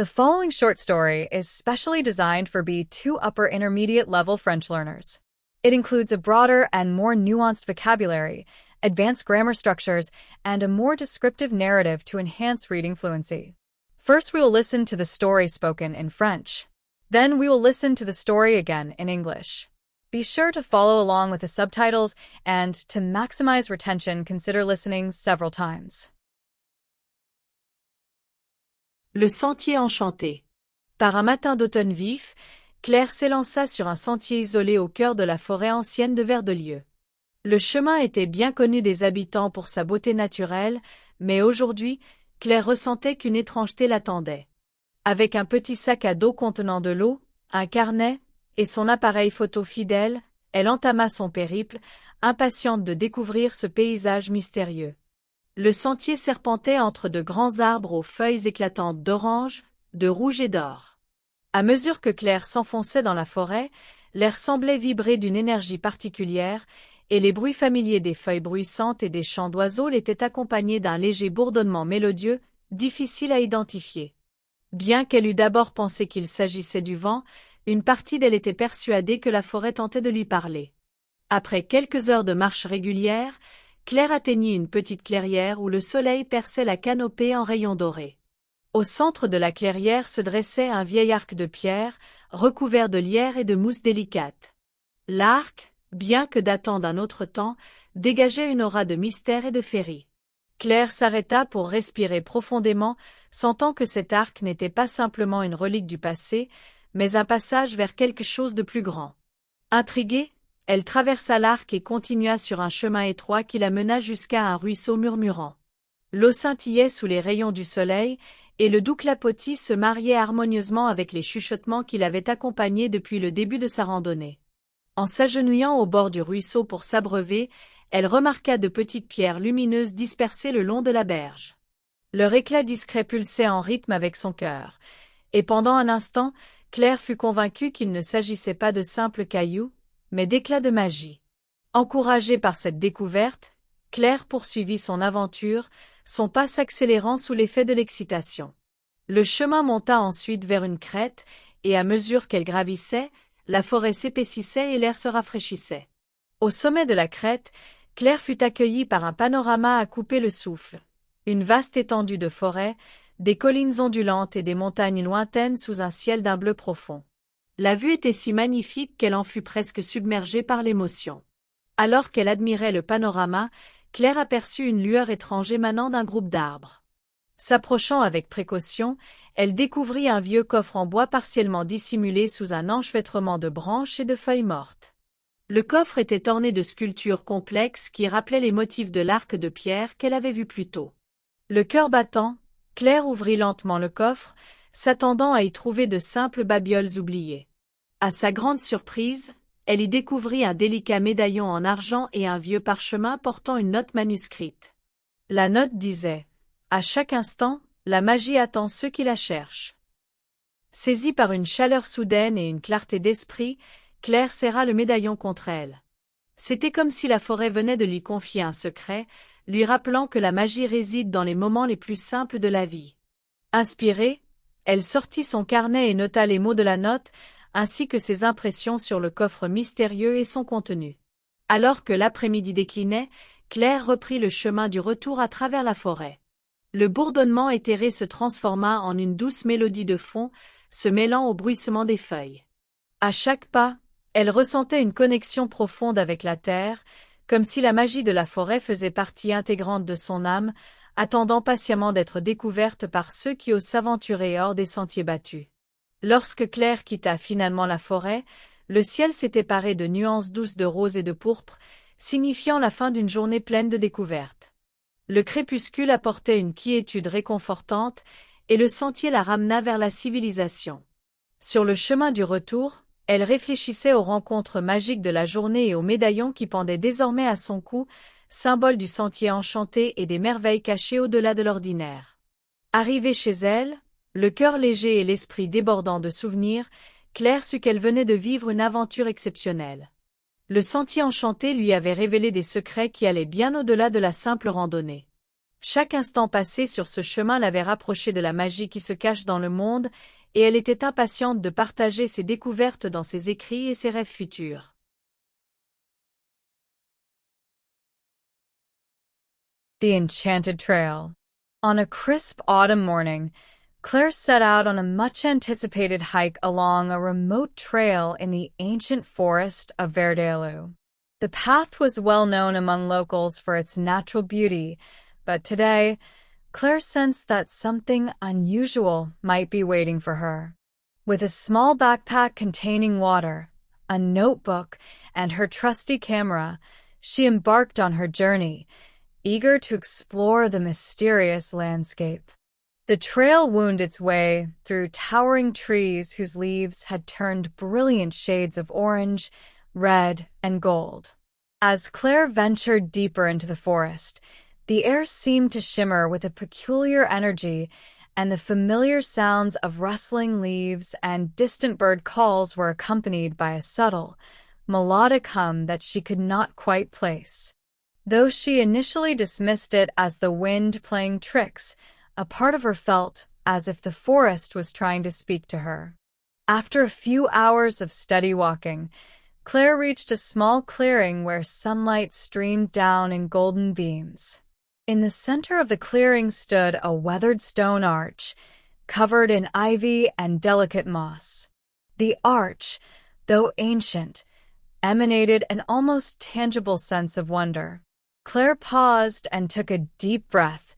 The following short story is specially designed for B2 upper intermediate level French learners. It includes a broader and more nuanced vocabulary, advanced grammar structures, and a more descriptive narrative to enhance reading fluency. First, we will listen to the story spoken in French. Then we will listen to the story again in English. Be sure to follow along with the subtitles, and to maximize retention, consider listening several times. Le sentier enchanté. Par un matin d'automne vif, Claire s'élança sur un sentier isolé au cœur de la forêt ancienne de Verdelieu. Le chemin était bien connu des habitants pour sa beauté naturelle, mais aujourd'hui, Claire ressentait qu'une étrangeté l'attendait. Avec un petit sac à dos contenant de l'eau, un carnet et son appareil photo fidèle, elle entama son périple, impatiente de découvrir ce paysage mystérieux. Le sentier serpentait entre de grands arbres aux feuilles éclatantes d'orange, de rouge et d'or. À mesure que Claire s'enfonçait dans la forêt, l'air semblait vibrer d'une énergie particulière, et les bruits familiers des feuilles bruissantes et des chants d'oiseaux l'étaient accompagnés d'un léger bourdonnement mélodieux, difficile à identifier. Bien qu'elle eût d'abord pensé qu'il s'agissait du vent, une partie d'elle était persuadée que la forêt tentait de lui parler. Après quelques heures de marche régulière, Claire atteignit une petite clairière où le soleil perçait la canopée en rayons dorés. Au centre de la clairière se dressait un vieil arc de pierre, recouvert de lierre et de mousse délicate. L'arc, bien que datant d'un autre temps, dégageait une aura de mystère et de féerie. Claire s'arrêta pour respirer profondément, sentant que cet arc n'était pas simplement une relique du passé, mais un passage vers quelque chose de plus grand. Intriguée, elle traversa l'arc et continua sur un chemin étroit qui la mena jusqu'à un ruisseau murmurant. L'eau scintillait sous les rayons du soleil, et le doux clapotis se mariait harmonieusement avec les chuchotements qui l'avaient accompagnée depuis le début de sa randonnée. En s'agenouillant au bord du ruisseau pour s'abreuver, elle remarqua de petites pierres lumineuses dispersées le long de la berge. Leur éclat discret pulsait en rythme avec son cœur, et pendant un instant, Claire fut convaincue qu'il ne s'agissait pas de simples cailloux, mais d'éclats de magie. Encouragée par cette découverte, Claire poursuivit son aventure, son pas s'accélérant sous l'effet de l'excitation. Le chemin monta ensuite vers une crête, et à mesure qu'elle gravissait, la forêt s'épaississait et l'air se rafraîchissait. Au sommet de la crête, Claire fut accueillie par un panorama à couper le souffle. Une vaste étendue de forêt, des collines ondulantes et des montagnes lointaines sous un ciel d'un bleu profond. La vue était si magnifique qu'elle en fut presque submergée par l'émotion. Alors qu'elle admirait le panorama, Claire aperçut une lueur étrange émanant d'un groupe d'arbres. S'approchant avec précaution, elle découvrit un vieux coffre en bois partiellement dissimulé sous un enchevêtrement de branches et de feuilles mortes. Le coffre était orné de sculptures complexes qui rappelaient les motifs de l'arc de pierre qu'elle avait vu plus tôt. Le cœur battant, Claire ouvrit lentement le coffre, s'attendant à y trouver de simples babioles oubliées. À sa grande surprise, elle y découvrit un délicat médaillon en argent et un vieux parchemin portant une note manuscrite. La note disait « À chaque instant, la magie attend ceux qui la cherchent ». Saisie par une chaleur soudaine et une clarté d'esprit, Claire serra le médaillon contre elle. C'était comme si la forêt venait de lui confier un secret, lui rappelant que la magie réside dans les moments les plus simples de la vie. Inspirée, elle sortit son carnet et nota les mots de la note, ainsi que ses impressions sur le coffre mystérieux et son contenu. Alors que l'après-midi déclinait, Claire reprit le chemin du retour à travers la forêt. Le bourdonnement éthéré se transforma en une douce mélodie de fond, se mêlant au bruissement des feuilles. À chaque pas, elle ressentait une connexion profonde avec la terre, comme si la magie de la forêt faisait partie intégrante de son âme, attendant patiemment d'être découverte par ceux qui osent s'aventurer hors des sentiers battus. Lorsque Claire quitta finalement la forêt, le ciel s'était paré de nuances douces de rose et de pourpre, signifiant la fin d'une journée pleine de découvertes. Le crépuscule apportait une quiétude réconfortante, et le sentier la ramena vers la civilisation. Sur le chemin du retour, elle réfléchissait aux rencontres magiques de la journée et aux médaillons qui pendaient désormais à son cou, symbole du sentier enchanté et des merveilles cachées au-delà de l'ordinaire. Arrivée chez elle, le cœur léger et l'esprit débordant de souvenirs, Claire sut qu'elle venait de vivre une aventure exceptionnelle. Le sentier enchanté lui avait révélé des secrets qui allaient bien au-delà de la simple randonnée. Chaque instant passé sur ce chemin l'avait rapprochée de la magie qui se cache dans le monde, et elle était impatiente de partager ses découvertes dans ses écrits et ses rêves futurs. The Enchanted Trail. On a crisp autumn morning, Claire set out on a much-anticipated hike along a remote trail in the ancient forest of Verdelu. The path was well known among locals for its natural beauty, but today, Claire sensed that something unusual might be waiting for her. With a small backpack containing water, a notebook, and her trusty camera, she embarked on her journey, eager to explore the mysterious landscape. The trail wound its way through towering trees whose leaves had turned brilliant shades of orange, red, and gold. As Claire ventured deeper into the forest, the air seemed to shimmer with a peculiar energy, and the familiar sounds of rustling leaves and distant bird calls were accompanied by a subtle, melodic hum that she could not quite place. Though she initially dismissed it as the wind playing tricks, a part of her felt as if the forest was trying to speak to her. After a few hours of steady walking, Claire reached a small clearing where sunlight streamed down in golden beams. In the center of the clearing stood a weathered stone arch, covered in ivy and delicate moss. The arch, though ancient, emanated an almost tangible sense of wonder. Claire paused and took a deep breath,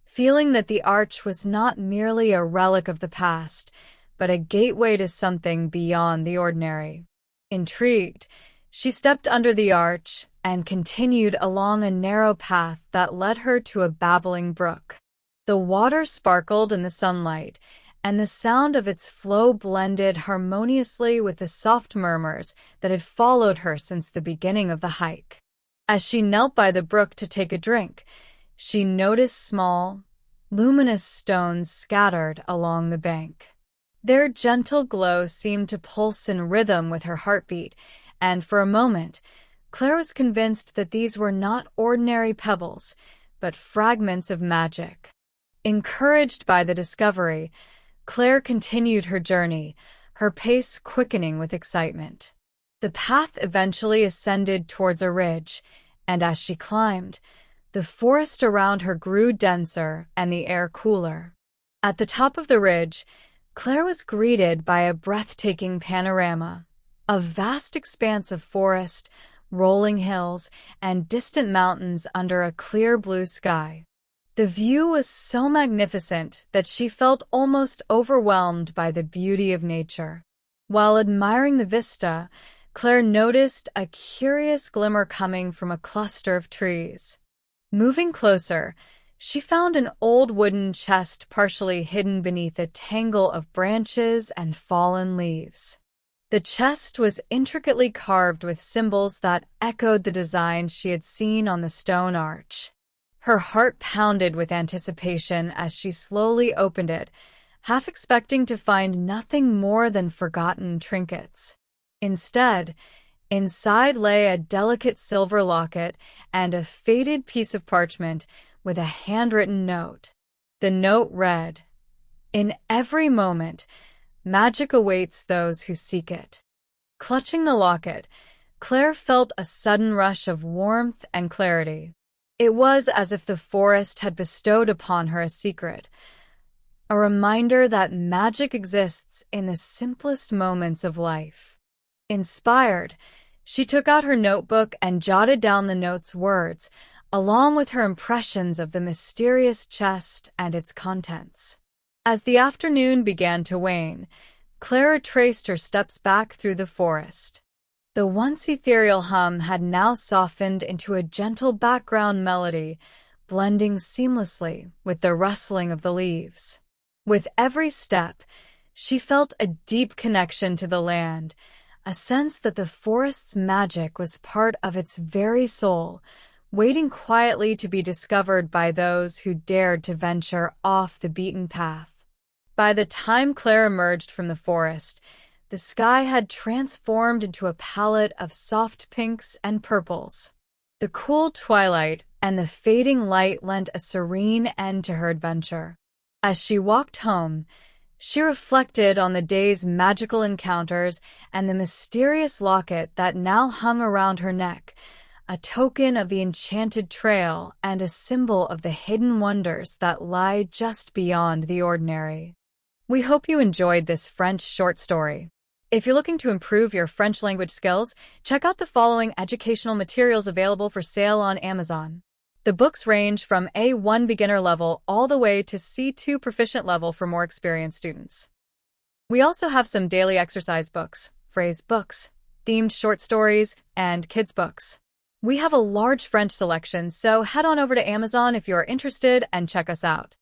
feeling that the arch was not merely a relic of the past, but a gateway to something beyond the ordinary. Intrigued, she stepped under the arch and continued along a narrow path that led her to a babbling brook. The water sparkled in the sunlight, and the sound of its flow blended harmoniously with the soft murmurs that had followed her since the beginning of the hike. As she knelt by the brook to take a drink, she noticed small, luminous stones scattered along the bank. Their gentle glow seemed to pulse in rhythm with her heartbeat, and for a moment, Claire was convinced that these were not ordinary pebbles, but fragments of magic. Encouraged by the discovery, Claire continued her journey, her pace quickening with excitement. The path eventually ascended towards a ridge, and as she climbed, the forest around her grew denser and the air cooler. At the top of the ridge, Claire was greeted by a breathtaking panorama, a vast expanse of forest, rolling hills, and distant mountains under a clear blue sky. The view was so magnificent that she felt almost overwhelmed by the beauty of nature. While admiring the vista, Claire noticed a curious glimmer coming from a cluster of trees. Moving closer, she found an old wooden chest partially hidden beneath a tangle of branches and fallen leaves. The chest was intricately carved with symbols that echoed the designs she had seen on the stone arch. Her heart pounded with anticipation as she slowly opened it, half expecting to find nothing more than forgotten trinkets. Instead, inside lay a delicate silver locket and a faded piece of parchment with a handwritten note. The note read, "In every moment, magic awaits those who seek it." Clutching the locket, Claire felt a sudden rush of warmth and clarity. It was as if the forest had bestowed upon her a secret, a reminder that magic exists in the simplest moments of life. Inspired, she took out her notebook and jotted down the note's words, along with her impressions of the mysterious chest and its contents. As the afternoon began to wane, Claire retraced her steps back through the forest. The once ethereal hum had now softened into a gentle background melody, blending seamlessly with the rustling of the leaves. With every step, she felt a deep connection to the land, a sense that the forest's magic was part of its very soul, waiting quietly to be discovered by those who dared to venture off the beaten path. By the time Claire emerged from the forest, the sky had transformed into a palette of soft pinks and purples. The cool twilight, and the fading light lent a serene end to her adventure. As she walked home, she reflected on the day's magical encounters and the mysterious locket that now hung around her neck, a token of the enchanted trail and a symbol of the hidden wonders that lie just beyond the ordinary. We hope you enjoyed this French short story. If you're looking to improve your French language skills, check out the following educational materials available for sale on Amazon. The books range from A1 beginner level all the way to C2 proficient level for more experienced students. We also have some daily exercise books, phrase books, themed short stories, and kids books. We have a large French selection, so head on over to Amazon if you are interested and check us out.